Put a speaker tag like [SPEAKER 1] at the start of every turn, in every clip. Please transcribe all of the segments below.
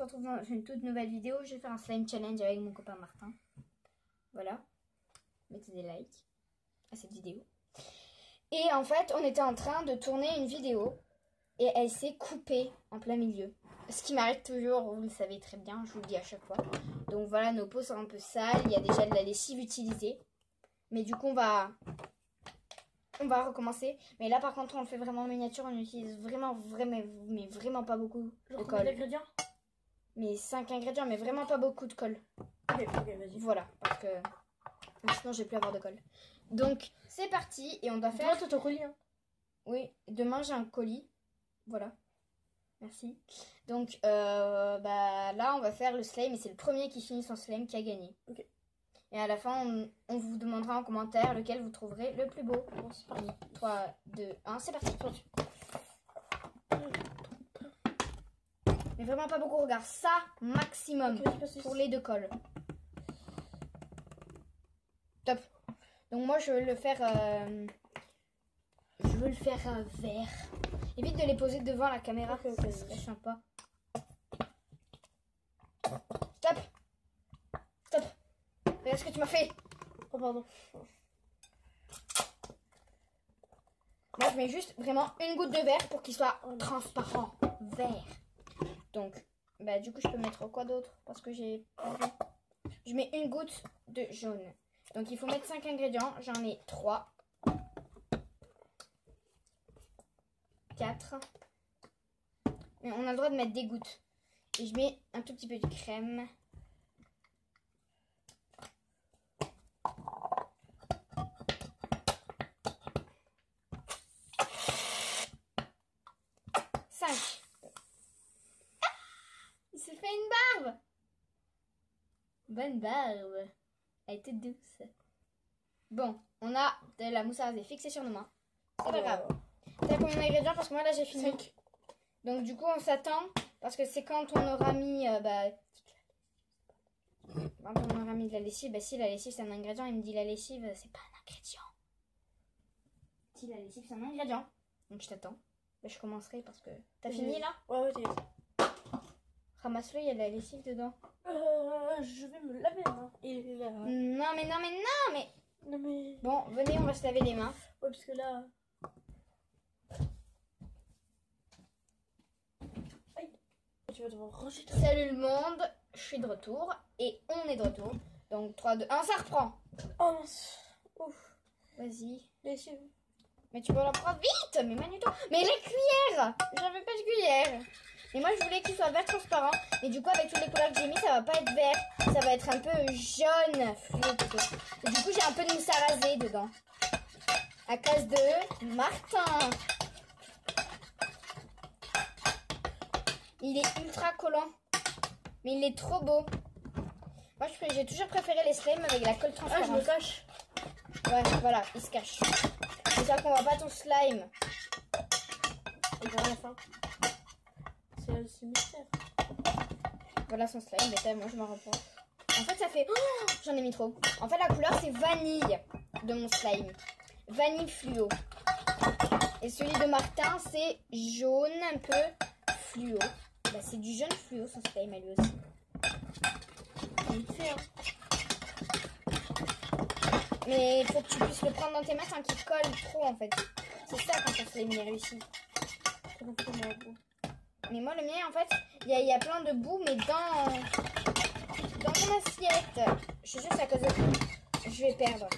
[SPEAKER 1] retrouve dans une toute nouvelle vidéo. Je vais faire un slime challenge avec mon copain Martin. Voilà. Mettez des likes à cette vidéo. Et en fait, on était en train de tourner une vidéo et elle s'est coupée en plein milieu. Ce qui m'arrête toujours, vous le savez très bien, je vous le dis à chaque fois. Donc voilà, nos pots sont un peu sales, il y a déjà de la lessive utilisée. Mais du coup, on va recommencer. Mais là, par contre, on le fait vraiment en miniature, on utilise vraiment pas beaucoup de colle.
[SPEAKER 2] Combien d'ingrédients?
[SPEAKER 1] Mais 5 ingrédients, mais vraiment pas beaucoup de colle.
[SPEAKER 2] Ok, vas-y.
[SPEAKER 1] Voilà, parce que sinon, je vais plus avoir de colle. Donc, c'est parti et on doit faire...
[SPEAKER 2] Toi, ton colis, hein.
[SPEAKER 1] Oui, demain, j'ai un colis. Voilà. Merci. Donc, là, on va faire le slime et c'est le premier qui finit son slime qui a gagné.
[SPEAKER 2] Ok.
[SPEAKER 1] Et à la fin, on vous demandera en commentaire lequel vous trouverez le plus beau.
[SPEAKER 2] Bon, c'est parti.
[SPEAKER 1] 3, 2, 1, c'est parti. Mais vraiment pas beaucoup, regarde. Ça, maximum, pour les deux colles. Top. Donc moi, je veux le faire... vert. Évite de les poser devant la caméra,
[SPEAKER 2] Ok,
[SPEAKER 1] ça serait sympa. Stop. Regarde ce que tu m'as fait.
[SPEAKER 2] Oh, pardon.
[SPEAKER 1] Moi, je mets juste vraiment une goutte de vert pour qu'il soit transparent, vert. Donc, du coup, je peux mettre quoi d'autre? Parce que j'ai pas vu. Je mets une goutte de jaune. Donc, il faut mettre 5 ingrédients. J'en ai 3. 4. Mais on a le droit de mettre des gouttes. Et je mets un tout petit peu de crème. Il s'est fait une barbe. Bonne barbe. Elle était douce. Bon, on a de la mousse à raser fixée sur nos mains. C'est pas grave. T'as combien d'ingrédients? Parce que moi là j'ai fini.
[SPEAKER 2] 5.
[SPEAKER 1] Donc du coup on s'attend. Parce que c'est quand on aura mis... quand on aura mis de la lessive. Si la lessive c'est un ingrédient, il me dit la lessive c'est pas un ingrédient. Si la lessive c'est un ingrédient. Donc je t'attends. Je commencerai parce que... T'as fini là?
[SPEAKER 2] Ouais, t'inquiète.
[SPEAKER 1] Ramasse-le, il y a de la lessive dedans.
[SPEAKER 2] Je vais me laver les mains. Et là...
[SPEAKER 1] Non mais... Bon, venez, on va se laver les mains.
[SPEAKER 2] Ouais, parce que là... Aïe. Tu vas devoir ranger tout.
[SPEAKER 1] Salut le monde, je suis de retour. Et on est de retour. Donc 3, 2, 1, ça reprend.
[SPEAKER 2] Oh mince. Ouf.
[SPEAKER 1] Vas-y.
[SPEAKER 2] Lessive.
[SPEAKER 1] Mais tu peux la prendre vite. Mais Manuto. Mais les cuillères. J'avais pas de cuillère. Et moi je voulais qu'il soit vert transparent. Mais du coup avec toutes les couleurs que j'ai mis, ça va pas être vert. Ça va être un peu jaune fluo plutôt. Et du coup j'ai un peu de mousse à raser dedans. À cause de Martin. Il est ultra collant. Mais il est trop beau. Moi j'ai toujours préféré les slimes avec la colle transparente.
[SPEAKER 2] Ah, je me cache.
[SPEAKER 1] Ouais, voilà, il se cache. C'est ça qu'on voit pas ton slime.
[SPEAKER 2] On verra à la fin. C'est mystère.
[SPEAKER 1] Voilà son slime, mais moi je m'en rends pas. En fait ça fait... Oh, j'en ai mis trop. En fait la couleur c'est vanille de mon slime. Vanille fluo. Et celui de Martin c'est jaune un peu fluo. C'est du jaune fluo son slime à lui aussi.
[SPEAKER 2] Il fait, hein.
[SPEAKER 1] Mais il faut que tu puisses le prendre dans tes mains sans qu'il colle trop en fait. C'est ça quand ton slime est réussi. Mais moi le mien en fait, il y a plein de boue mais dans mon assiette. Je suis juste à cause de ça. Je vais perdre.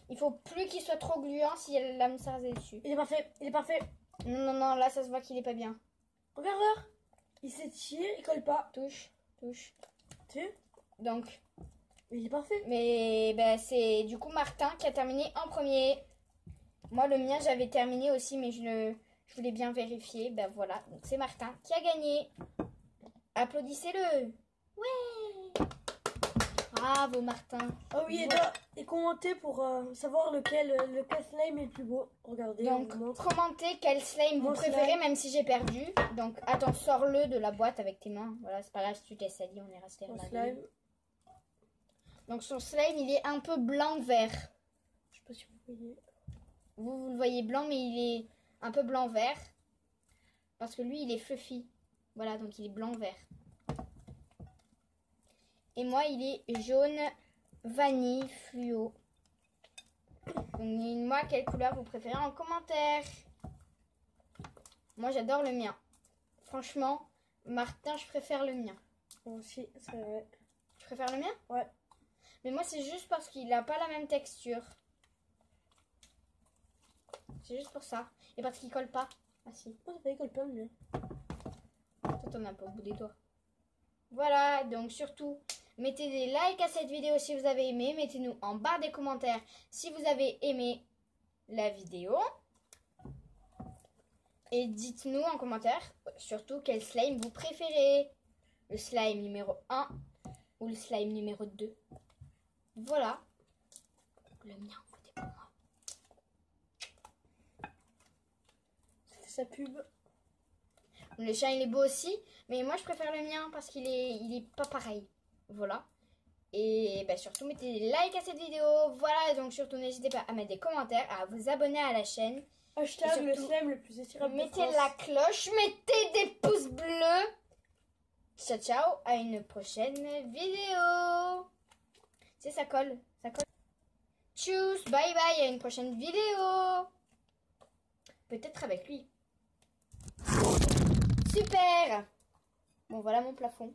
[SPEAKER 1] Il faut plus qu'il soit trop gluant s'il y a la mousse à raser dessus.
[SPEAKER 2] Il est parfait.
[SPEAKER 1] Non, là ça se voit qu'il est pas bien.
[SPEAKER 2] Regarde. Il s'étire, il colle pas.
[SPEAKER 1] Touche.
[SPEAKER 2] Tu sais?
[SPEAKER 1] Donc.
[SPEAKER 2] Mais il est parfait.
[SPEAKER 1] Mais c'est du coup Martin qui a terminé en premier. Moi le mien j'avais terminé aussi mais je voulais bien vérifier. Voilà, donc c'est Martin qui a gagné. Applaudissez-le. Ouais. Bravo Martin.
[SPEAKER 2] Ah oui, et commentez pour savoir lequel slime est le plus beau. Regardez,
[SPEAKER 1] donc
[SPEAKER 2] on montre.
[SPEAKER 1] commentez quel slime vous préférez même si j'ai perdu. Donc attends, sors-le de la boîte avec tes mains. Voilà, c'est pas grave si tu t'es sali, on est resté là.
[SPEAKER 2] Slime.
[SPEAKER 1] Donc son slime il est un peu blanc-vert.
[SPEAKER 2] Je sais pas si vous voyez.
[SPEAKER 1] Vous le voyez blanc mais il est un peu blanc-vert. Parce que lui, il est fluffy. Voilà, donc il est blanc-vert. Et moi, il est jaune vanille fluo. Donc, dites-moi quelle couleur vous préférez en commentaire. Moi, j'adore le mien. Franchement, Martin, je préfère le mien.
[SPEAKER 2] Moi aussi, c'est vrai.
[SPEAKER 1] Tu préfères le mien?
[SPEAKER 2] Ouais.
[SPEAKER 1] Mais moi, c'est juste parce qu'il n'a pas la même texture. C'est juste pour ça. Et parce qu'il colle pas. Ah si.
[SPEAKER 2] Oh, ça colle pas le mien.
[SPEAKER 1] Toi, t'en as pas au bout des doigts. Voilà, donc surtout, mettez des likes à cette vidéo si vous avez aimé. Mettez-nous en barre des commentaires si vous avez aimé la vidéo. Et dites-nous en commentaire surtout quel slime vous préférez. Le slime numéro 1 ou le slime numéro 2. Voilà. Le mien, votez pour moi.
[SPEAKER 2] C'était sa pub.
[SPEAKER 1] Le chien, il est beau aussi. Mais moi, je préfère le mien parce qu'il est pas pareil. Voilà. Et bah, surtout, mettez des likes à cette vidéo. Voilà, donc surtout, n'hésitez pas à mettre des commentaires, à vous abonner à la chaîne.
[SPEAKER 2] Hashtag le slime le plus étirable de
[SPEAKER 1] Mettez
[SPEAKER 2] France.
[SPEAKER 1] la cloche, mettez des pouces bleus. Ciao, ciao, à une prochaine vidéo. Tu sais, ça colle, ça colle. Tchuss, bye bye, à une prochaine vidéo. Peut-être avec lui. Super. Bon, voilà mon plafond.